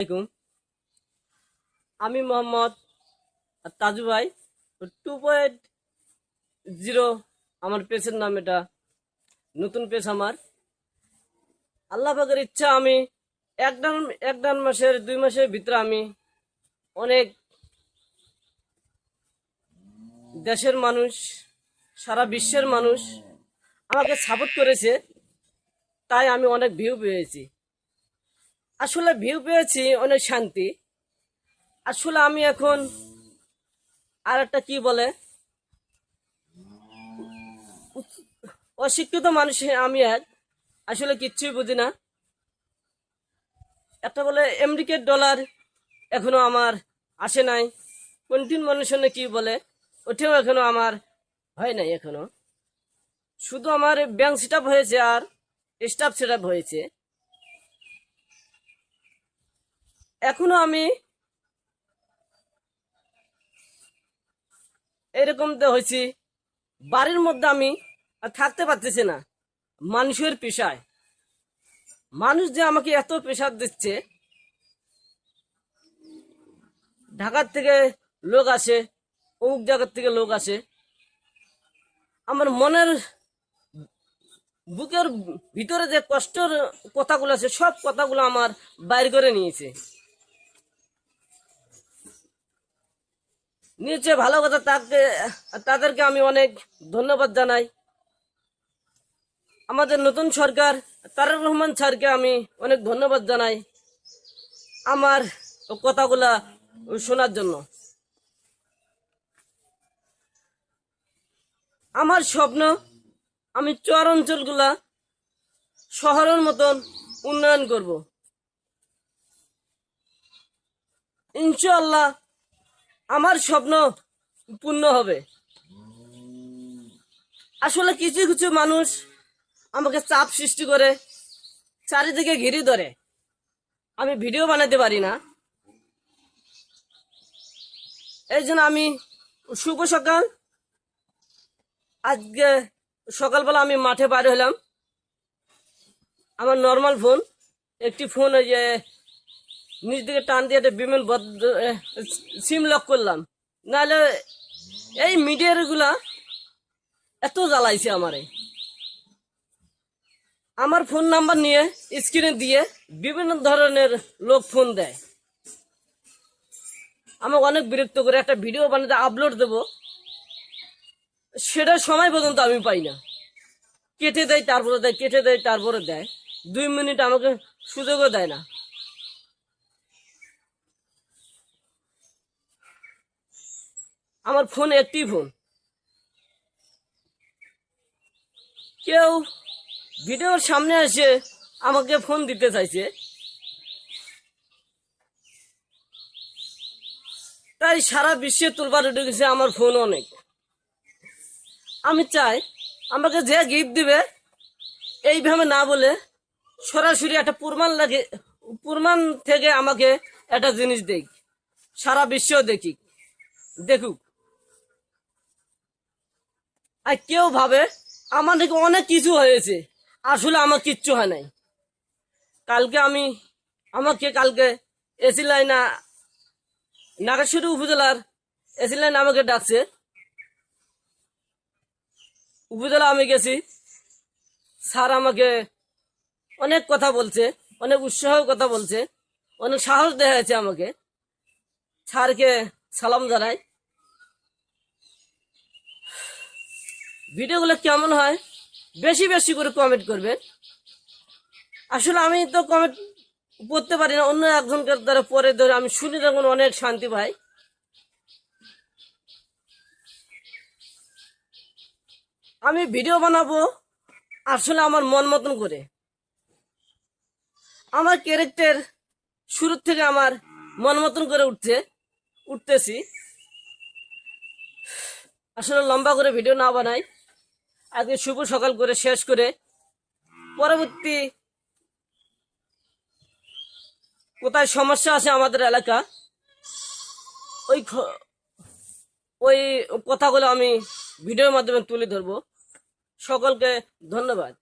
আলাইকুম। আমি মোহাম্মদ তাজু ভাই 2.0 আমার পেজের নাম। এটা নতুন পেজ আমার। আল্লাহ পাকের ইচ্ছা আমি এক দেড় মাসের 2 মাসের ভিতরে আমি অনেক দেশের মানুষ, সারা বিশ্বের মানুষ আমাকে সাপোর্ট করেছে, তাই আমি অনেক ভিউ পেয়েছি। আসলে ভিউ পেয়েছি, অনেক শান্তি। আসলে আমি এখন আর একটা কি বলে অশিক্ষিত মানুষ। আমি আসলে কিচ্ছুই বুঝি না। একটা বলে আমেরিকার ডলার এখনো আমার আসে নাই। কন্টিন মানুষনে কি বলে ওঠেও এখনো আমার হয় নাই। এখনো শুধু আমার ব্যাংক সেট আপ হয়েছে আর স্টাফ সেট আপ হয়েছে। এখনো আমি এরকম হয়েছি, বাড়ির মধ্যে আমি আর থাকতে পারতেছি না। মানুষের পেশায় মানুষ যে আমাকে এত প্রেশার দিচ্ছে, ঢাকার থেকে লোক আসে, অমুক জায়গার থেকে লোক আসে। আমার মনের বুকের ভিতরে যে কষ্টের কথাগুলো আছে, সব কথাগুলো আমার বাইর করে নিয়েছে। ভালো কথা, তাদেরকে আমি অনেক ধন্যবাদ জানাই। আমাদের নতুন সরকার তারেক রহমান স্যারকে আমি অনেক ধন্যবাদ জানাই আমার কথাগুলা শোনার জন্য। আমার স্বপ্ন আমি চর অঞ্চলগুলা শহরের মতন উন্নয়ন করব। ইনশাআল্লাহ আমার স্বপ্ন পূর্ণ হবে। আসলে কিছু কিছু মানুষ আমাকে চাপ সৃষ্টি করে, চারিদিকে ঘিরে ধরে। আমি ভিডিও বানাতে পারি না, এই জন্য আমি শুভ সকাল আজকে সকালবেলা আমি মাঠে বাইরে হলাম। আমার নর্মাল ফোন, একটি ফোন ওই যে নিচ দিকে টান দিয়ে একটা বিমান সিম লক করলাম। নাহলে এই মিডিয়ার গুলা এত জ্বালাইছে আমারে। আমার ফোন নাম্বার নিয়ে স্ক্রিনে দিয়ে বিভিন্ন ধরনের লোক ফোন দেয়, আমাকে অনেক বিরক্ত করে। একটা ভিডিও বানাতে আপলোড দেব, সেটার সময় পর্যন্ত আমি পাই না। কেটে দেয় তারপরে দেয়, কেটে দেয় তারপরে দেয়। 2 মিনিট আমাকে সুযোগও দেয় না। আমার ফোন একটি ফোন, কেউ ভিডিওর সামনে এসে আমাকে ফোন দিতে চাইছে, তাই সারা বিশ্বে তুলবার উঠে গেছে আমার ফোন অনেক। আমি চাই আমাকে যে গিফট দিবে এইভাবে না বলে সরাসরি একটা প্রমাণ থেকে আমাকে একটা জিনিস দেখ, সারা বিশ্ব দেখুক। আর কেউ ভাবে আমার থেকে অনেক কিছু হয়েছে, আসলে আমার কিচ্ছু হয় নাই। কালকে এসি লাইনা নাগেশ্বরী উপজেলার এসি লাইন আমাকে ডাকছে। উপজেলা আমি গেছি, স্যার আমাকে অনেক কথা বলছে, অনেক উৎসাহ কথা বলছে, অনেক সাহস দেখাচ্ছে আমাকে। স্যারকে সালাম জানাই। ভিডিওগুলো কেমন হয় বেশি বেশি করে কমেন্ট করবেন। আসলে আমি তো কমেন্ট পড়তে পারি না, অন্য একজনকে দ্বারা পরে ধরে আমি শুনি, তখন অনেক শান্তি পাই। আমি ভিডিও বানাবো আসলে আমার মন মতন করে। আমার ক্যারেক্টার শুরু থেকে আমার মন মতন করে উঠতেছি। আসলে লম্বা করে ভিডিও না বানাই, আজকে শুভ সকাল করে শেষ করে পরবর্তী কোথায় সমস্যা আছে আমাদের এলাকা, ওই ওই কথাগুলো আমি ভিডিওর মাধ্যমে তুলে ধরবো। সকলকে ধন্যবাদ।